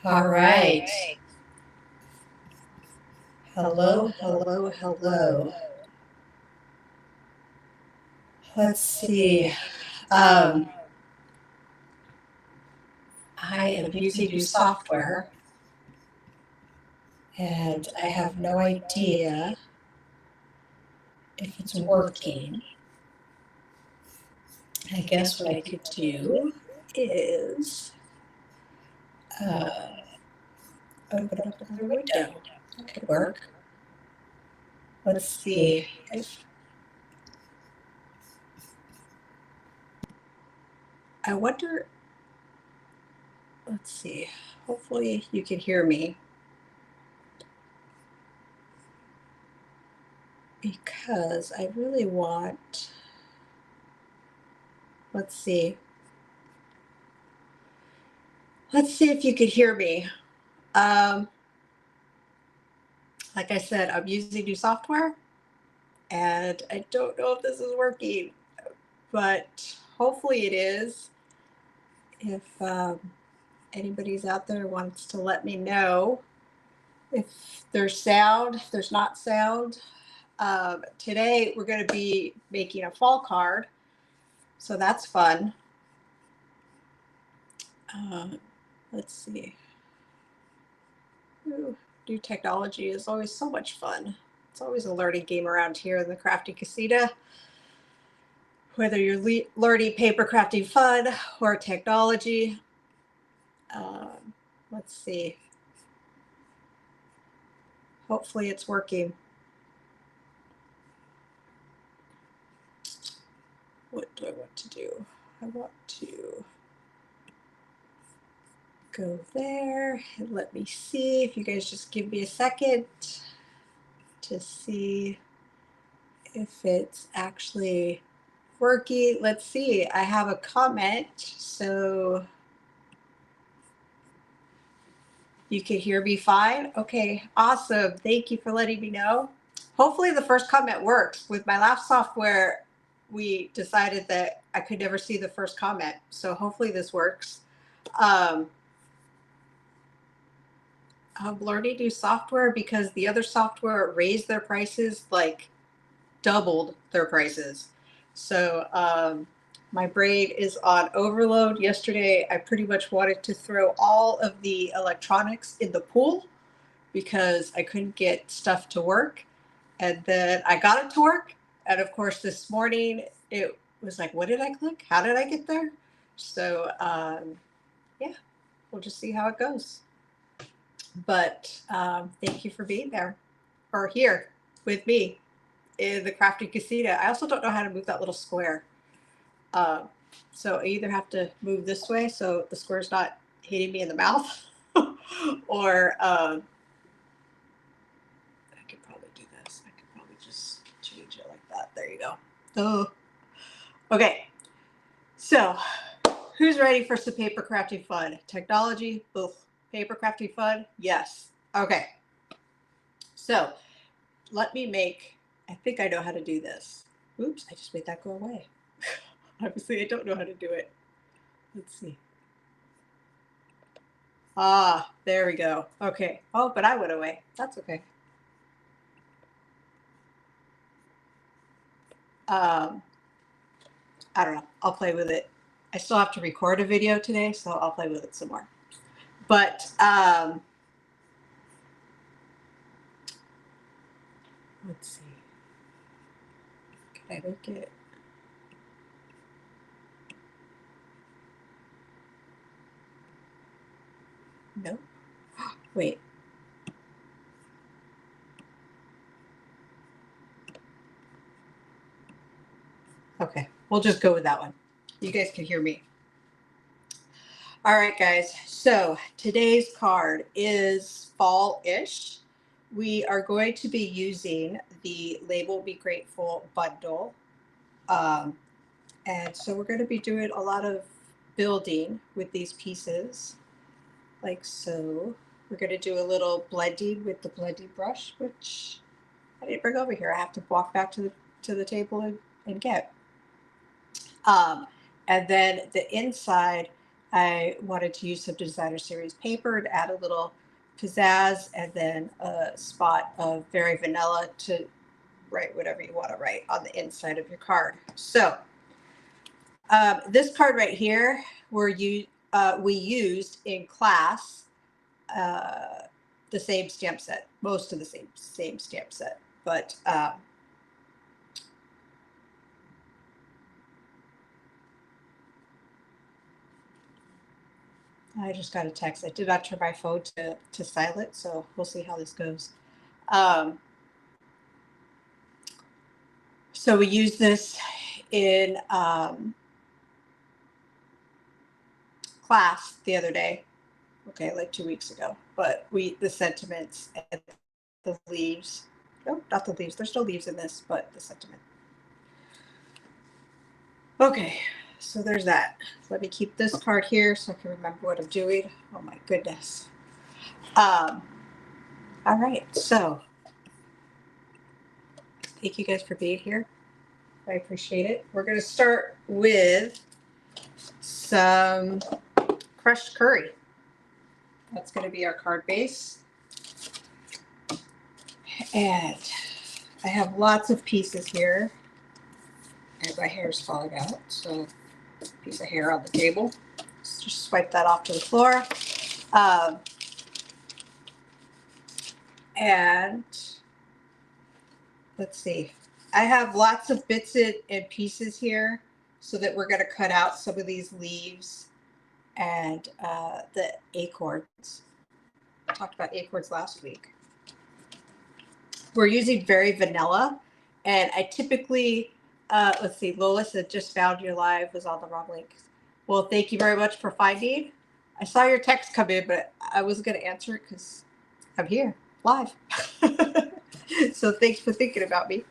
All right. Hello, hello, hello. Let's see. I am using new software and I have no idea if it's working. I guess what I could do is open up another window. That could work. Let's see if I wonder. Let's see. Hopefully you can hear me because I really want. Let's see. Let's see if you could hear me. Like I said, I'm using new software and I don't know if this is working, but hopefully it is. If anybody's out there wants to let me know if there's sound, if there's not sound. Today we're going to be making a fall card, so that's fun. Let's see. Ooh, new technology is always so much fun. It's always a learning game around here in the Crafty Casita. Whether you're learning paper crafting fun or technology. Let's see. Hopefully it's working. What do I want to do? I want to go there and let me see. If you guys just give me a second to see if it's actually working. Let's see. I have a comment, so you can hear me fine. Okay, awesome. Thank you for letting me know. Hopefully the first comment works. With my last software, we decided that I could never see the first comment. So hopefully this works. I'm learning new software because the other software raised their prices, like doubled their prices. So my brain is on overload. Yesterday, I pretty much wanted to throw all of the electronics in the pool because I couldn't get stuff to work. And then I got it to work. And of course, this morning it was like, what did I click? How did I get there? So yeah, we'll just see how it goes. But thank you for being there or here with me in the Crafty Casita. I also don't know how to move that little square. So I either have to move this way so the square's not hitting me in the mouth or I could probably do this. I could probably just change it like that. There you go. Oh. Okay. So who's ready for some paper crafting fun? Technology, both. Paper crafting fun? Yes. Okay. So let me make, I think I know how to do this. Oops, I just made that go away. Obviously, I don't know how to do it. Let's see. Ah, there we go. Okay. Oh, but I went away. That's okay. I don't know. I'll play with it. I still have to record a video today, so I'll play with it some more. But let's see. Can I make it? No. Wait. Okay, we'll just go with that one. You guys can hear me. All right, guys. So today's card is fall-ish. We are going to be using the Label Be Grateful bundle. And so we're going to be doing a lot of building with these pieces, like so. We're going to do a little blending with the blending brush, which I didn't bring over here. I have to walk back to the table and get. And then the inside, I wanted to use some designer series paper to add a little pizzazz, and then a spot of Very Vanilla to write whatever you want to write on the inside of your card. So this card right here, we used in class the same stamp set, most of the same stamp set, but I just got a text. I did not turn my phone to silent, so we'll see how this goes. So we used this in class the other day. Okay, like 2 weeks ago. But the sentiments and the leaves. Nope, not the leaves. There's no leaves in this, but the sentiment. Okay, so there's that. Let me keep this card here so I can remember what I'm doing. Oh my goodness. All right, so thank you guys for being here. I appreciate it. We're going to start with some crushed curry. That's going to be our card base. And I have lots of pieces here. And my hair is falling out, so piece of hair on the table. Let's just swipe that off to the floor. And let's see. I have lots of bits and pieces here so that we're going to cut out some of these leaves and the acorns. I talked about acorns last week. We're using Very Vanilla, and I typically, let's see, Lola said, just found your live, was on the wrong link. Well, thank you very much for finding. I saw your text come in, but I wasn't going to answer it because I'm here live. So thanks for thinking about me.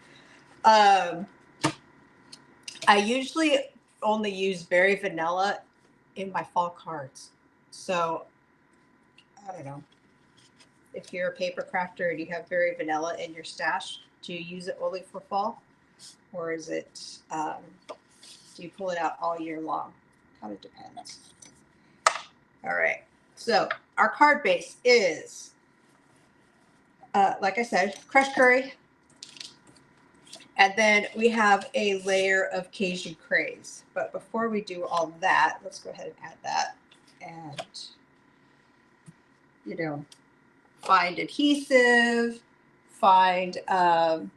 I usually only use Very Vanilla in my fall cards. So I don't know. If you're a paper crafter and you have Very Vanilla in your stash, do you use it only for fall? Or is it, do you pull it out all year long? Kind of depends. All right. So our card base is, like I said, crushed curry. And then we have a layer of Cajun craze. But before we do all that, let's go ahead and add that. And, you know, find adhesive, find, I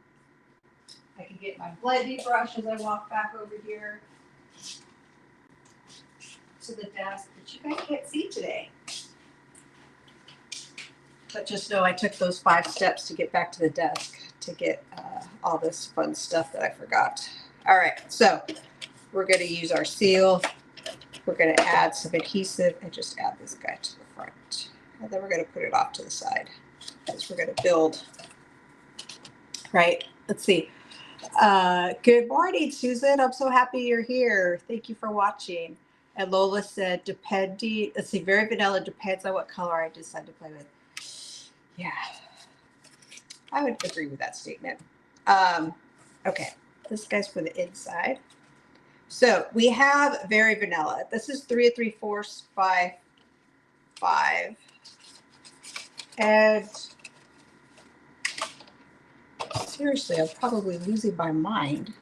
can get my blending brush as I walk back over here to the desk that you guys can't see today. But just know I took those 5 steps to get back to the desk to get all this fun stuff that I forgot. All right, so we're going to use our seal. We're going to add some adhesive and just add this guy to the front. And then we're going to put it off to the side because we're going to build. Right, let's see. Good morning, Susan. I'm so happy you're here. Thank you for watching. And Lola said, depending, let's see, Very Vanilla depends on what color I decide to play with. Yeah, I would agree with that statement. Okay, this guy's for the inside. So we have Very Vanilla. This is 3 3/4 by 5. And seriously, I'm probably losing my mind.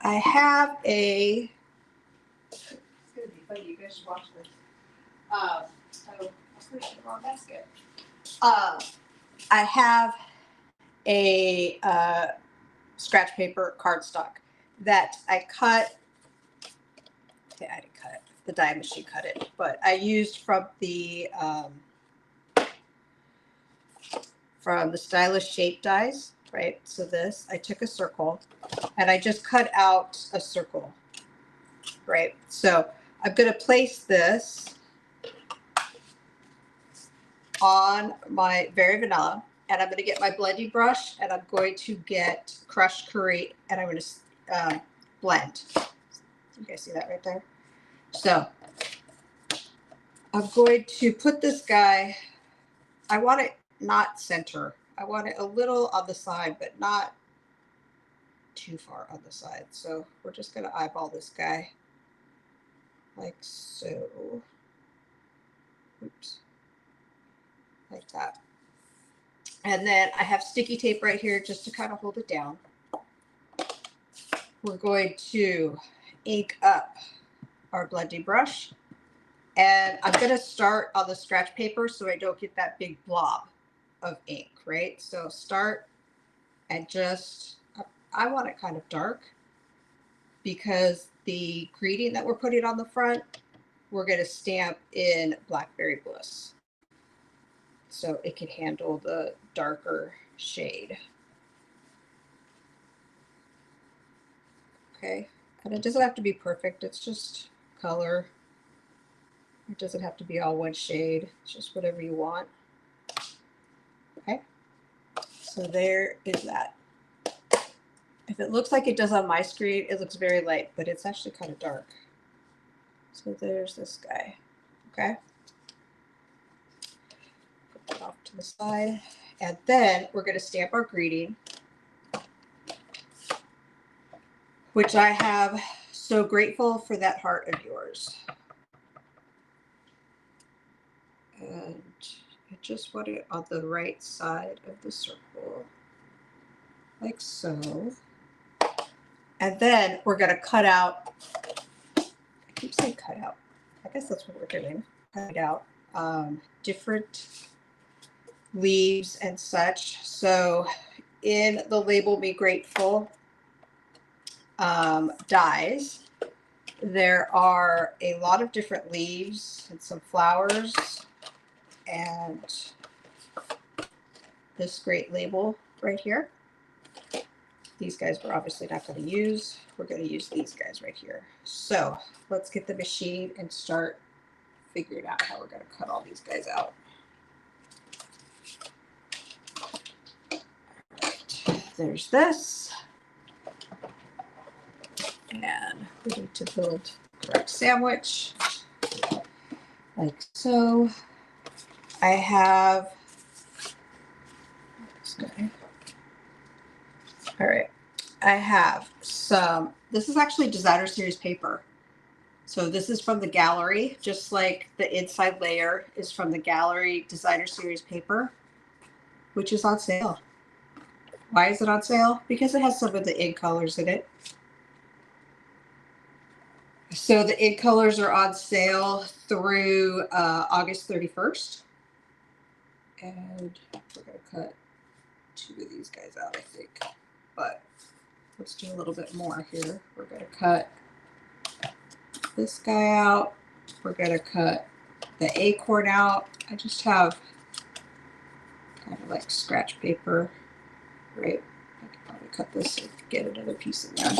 I have a, it's going to be funny, you guys should watch this. Oh, I put it in the wrong basket. I have a scratch paper cardstock that I cut. Okay, I didn't cut it. The die machine cut it, but I used from the Stylish Shape dies, right? So this, I took a circle and I just cut out a circle, right? So I'm going to place this on my Very Vanilla, and I'm going to get my blending brush, and I'm going to get crushed curry, and I'm going to blend. You guys see that right there? So I'm going to put this guy, I want it not center. I want it a little on the side, but not too far on the side. So we're just going to eyeball this guy. like so. Oops, like that. And then I have sticky tape right here just to kind of hold it down. We're going to ink up our blending brush. And I'm going to start on the scratch paper so I don't get that big blob of ink, right? So start and just, I want it kind of dark because the greeting that we're putting on the front, we're going to stamp in Blackberry Bliss. So it can handle the darker shade. Okay, and it doesn't have to be perfect. It's just color. It doesn't have to be all one shade. It's just whatever you want. Okay, so there is that. If it looks like it does on my screen, it looks very light, but it's actually kind of dark. So there's this guy. Okay, put that off to the side. And then we're going to stamp our greeting, which I have so grateful for that heart of yours. And I just want it on the right side of the circle, like so. And then we're going to cut out, I keep saying cut out. I guess that's what we're doing. Cut out different leaves and such. So in the Label Me Grateful dies, there are a lot of different leaves and some flowers and this great label right here. These guys we're obviously not going to use. We're going to use these guys right here. So let's get the machine and start figuring out how we're going to cut all these guys out. Right. There's this. And we need to build the correct sandwich. Like so. I have this guy. All right. I have some, this is actually designer series paper. So this is from the gallery, just like the inside layer is from the gallery designer series paper, which is on sale. Why is it on sale? Because it has some of the ink colors in it. So the ink colors are on sale through August 31st. And we're going to cut 2 of these guys out, I think. But let's do a little bit more here. We're going to cut this guy out. We're going to cut the acorn out. I just have kind of like scratch paper, right? I could probably cut this and get another piece in there.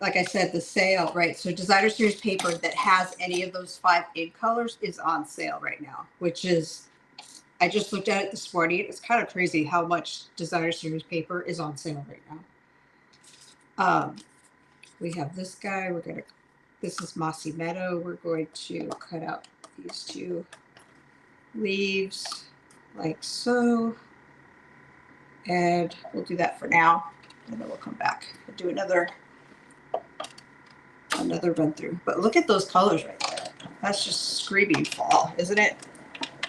Like I said, the sale, right? So designer series paper that has any of those 5 ink colors is on sale right now, which is, I just looked at it this morning. It's kind of crazy how much designer series paper is on sale right now. We have this guy. This is Mossy Meadow. We're going to cut out these 2 leaves like so. And we'll do that for now. And then we'll come back and do another run through. But look at those colors right there. That's just screaming fall, isn't it?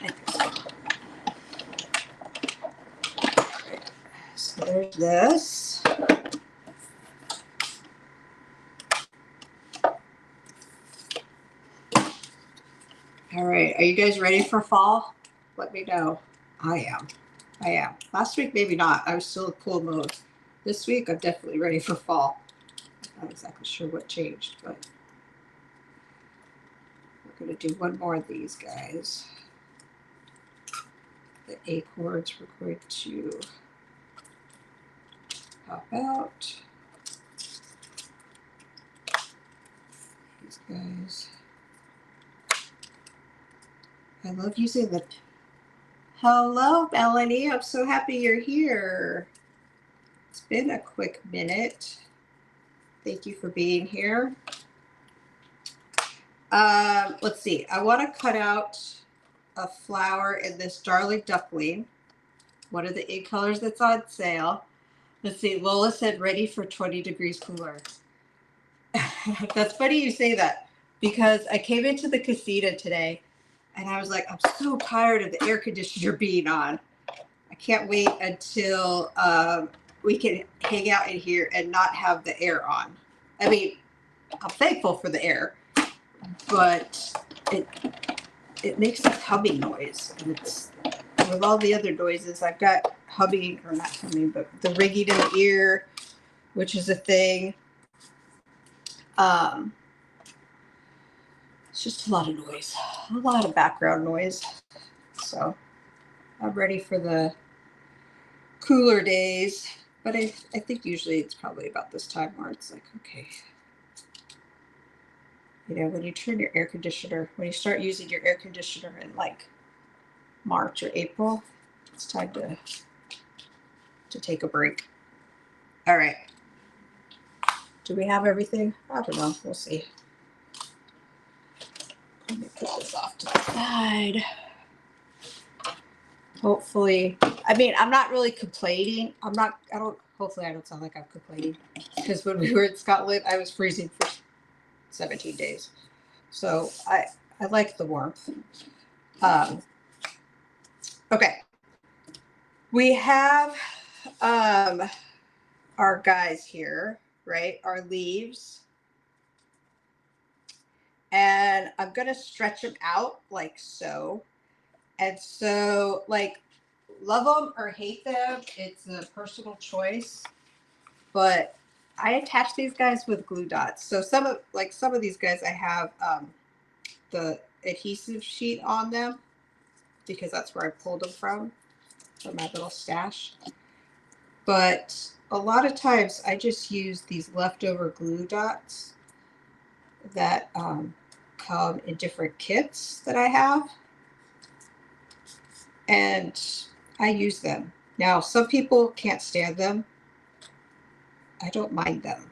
I think so. Right. So there's this. All right, are you guys ready for fall? Let me know. I am. Last week, maybe not. I was still in cool mode. This week, I'm definitely ready for fall. I'm not exactly sure what changed, but we're going to do one more of these guys. The acorns we're going to pop out. These guys. I love using the... Hello, Melanie. I'm so happy you're here. It's been a quick minute. Thank you for being here. Let's see. I want to cut out a flower in this Darling Duckling, one of the ink colors that's on sale. Let's see. Lola said ready for 20 degrees cooler. That's funny you say that because I came into the casita today and I was like, I'm so tired of the air conditioner being on. I can't wait until we can hang out in here and not have the air on. I mean, I'm thankful for the air, but it makes this humming noise. And it's with all the other noises. I've got humming, or not humming, but the ringing in the ear, which is a thing. It's just a lot of noise, a lot of background noise. So I'm ready for the cooler days. But I think usually it's probably about this time where it's like, okay. You know, when you turn your air conditioner, when you start using your air conditioner in like March or April, it's time to take a break. All right. Do we have everything? I don't know. We'll see. Let me put this off to the side. Hopefully, I mean, I'm not really complaining. Hopefully I don't sound like I'm complaining. Because when we were in Scotland, I was freezing for 17 days. So I like the warmth. Okay. We have our guys here, right? Our leaves. And I'm going to stretch them out like so. And so, like, love them or hate them, it's a personal choice. But I attach these guys with glue dots. So some of these guys, I have the adhesive sheet on them because that's where I pulled them from my little stash. But a lot of times I just use these leftover glue dots that come in different kits that I have. And I use them. Now, some people can't stand them. I don't mind them.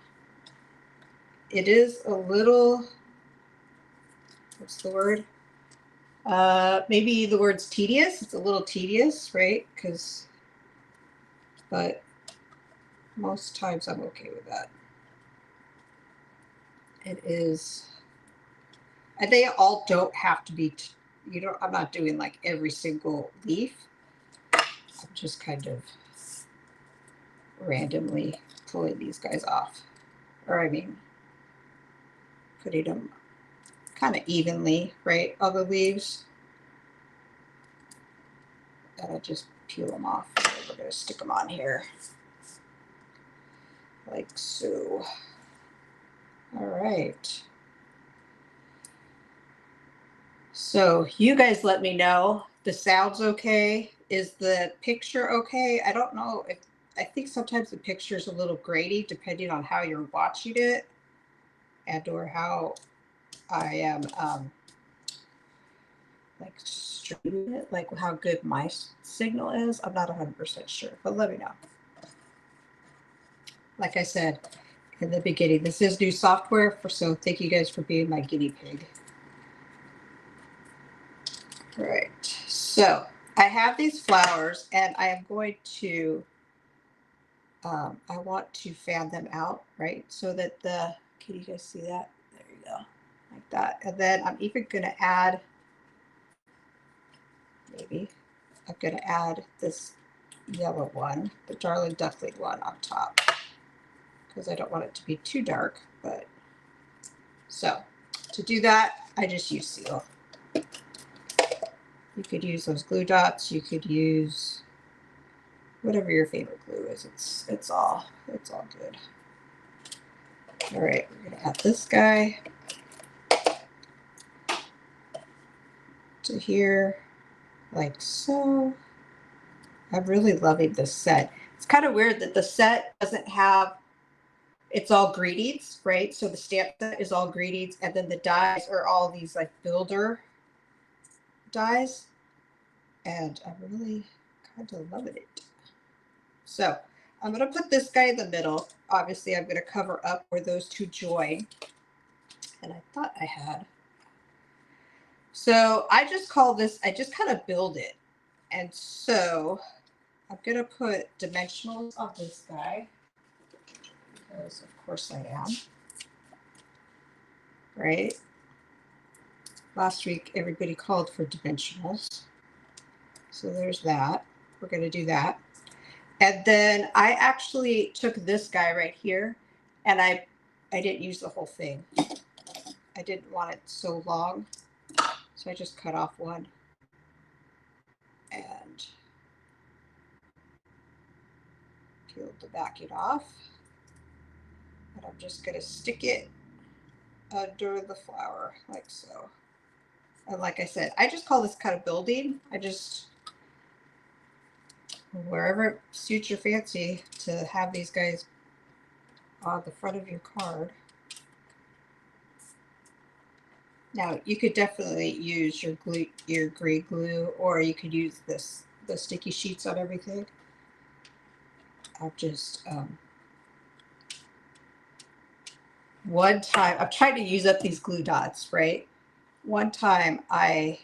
It is a little, what's the word? Maybe the word's tedious. It's a little tedious, right? But most times I'm okay with that. It is, and they all don't have to be, I'm not doing like every single leaf. I'm just kind of randomly pulling these guys off. Or I mean, putting them kind of evenly, right, on the leaves. And I'll just peel them off. We're going to stick them on here. Like so. All right. So you guys let me know. The sound's okay. Is the picture okay? I don't know. I think sometimes the picture is a little grainy depending on how you're watching it and or how I am like streaming it, like how good my signal is. I'm not 100% sure, but let me know. Like I said in the beginning, this is new software, so thank you guys for being my guinea pig. All right, so I have these flowers and I am going to, I want to fan them out, right? So that can you guys see that? There you go, like that. And then I'm even going to add, I'm going to add this yellow one, the Darling Duckling one on top, because I don't want it to be too dark. But so to do that, I just use seal. You could use those glue dots. You could use whatever your favorite glue is. It's all good. All right, we're gonna add this guy to here, like so. I'm really loving this set. It's kind of weird that the set doesn't have, it's all greetings, right? So the stamp set is all greetings, and then the dies are all these like builder dies. And I'm really kind of loving it. So I'm going to put this guy in the middle. Obviously, I'm going to cover up where those two join. And I thought I had. So I just call this, I just kind of build it. And so I'm going to put dimensionals on this guy because of course I am, right? Last week, everybody called for dimensionals. So there's that. We're going to do that. And then I actually took this guy right here and I didn't use the whole thing. I didn't want it so long. So I just cut off one and peeled the backing off. And I'm just going to stick it under the flower like so. And like I said, I just call this kind of building. I just, wherever it suits your fancy to have these guys on the front of your card. Now you could definitely use your glue, your green glue, or you could use this, the sticky sheets on everything. I'll just, one time, I'm trying to use up these glue dots, right? One time I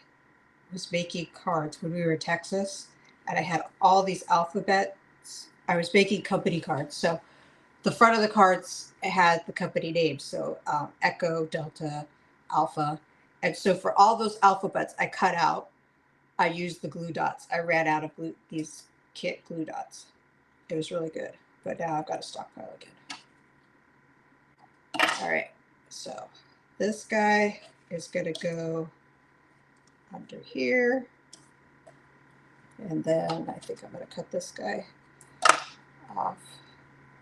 was making cards when we were in Texas, and I had all these alphabets. I was making company cards. So the front of the cards had the company names. So Echo, Delta, Alpha. And so for all those alphabets I cut out, I used the glue dots. I ran out of glue, these kit glue dots. It was really good. But now I've got a stockpile again. All right. So this guy is going to go under here. And then I think I'm going to cut this guy off.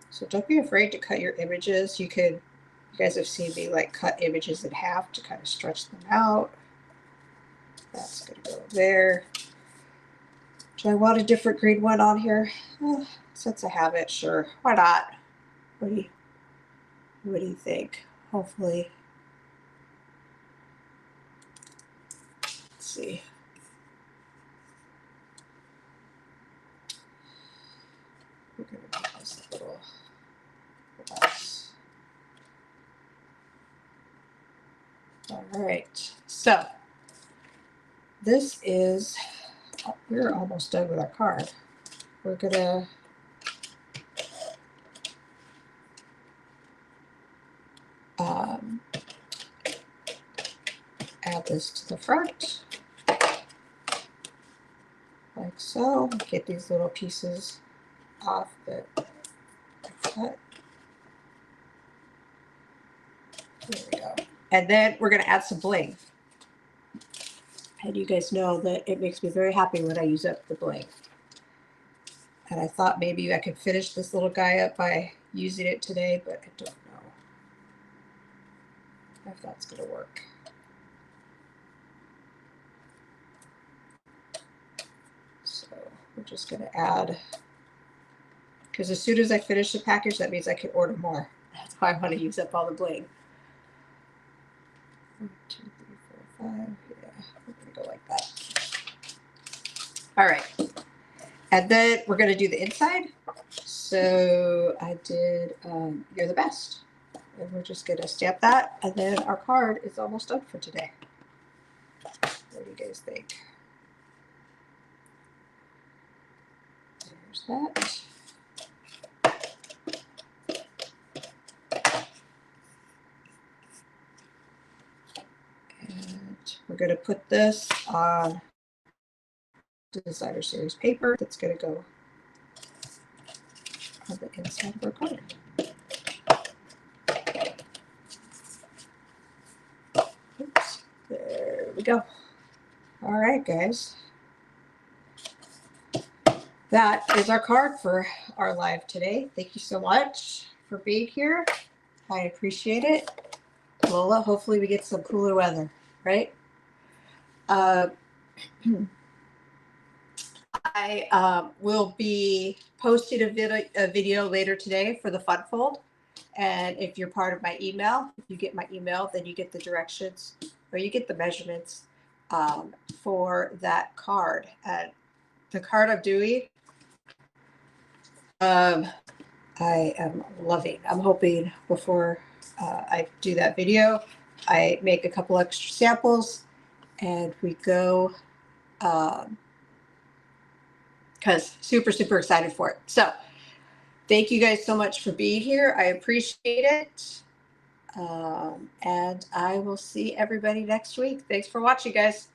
So don't be afraid to cut your images. You could, you guys have seen me like cut images in half to kind of stretch them out. That's going to go there. Do I want a different green one on here? Since I have it, sure. Why not? What do you think? Hopefully. Let's see. We're going to do this little box. All right. So this is, we're almost done with our card. We're going to add this to the front, like so. Get these little pieces off the cut. There we go. And then we're going to add some bling. And you guys know that it makes me very happy when I use up the bling. And I thought maybe I could finish this little guy up by using it today, but I don't know if that's going to work. So we're just going to add, because as soon as I finish the package, that means I can order more. That's why I want to use up all the bling. 1, 2, 3, 4, 5. Yeah, we're going to go like that. All right. And then we're going to do the inside. So I did You're the Best. And we're just going to stamp that. And then our card is almost done for today. What do you guys think? There's that. And we're going to put this on Designer Series paper that's going to go on the inside of our card. Oops, there we go. All right, guys. That is our card for our live today. Thank you so much for being here. I appreciate it. Lola, hopefully we get some cooler weather, right? I will be posting a video later today for the Fun Fold. And if you're part of my email, if you get my email, then you get the directions or you get the measurements for that card. And the card I'm doing, I am loving. I'm hoping before I do that video, I make a couple extra samples and we go kind because super, super excited for it. So thank you guys so much for being here. I appreciate it. And I will see everybody next week. Thanks for watching, guys.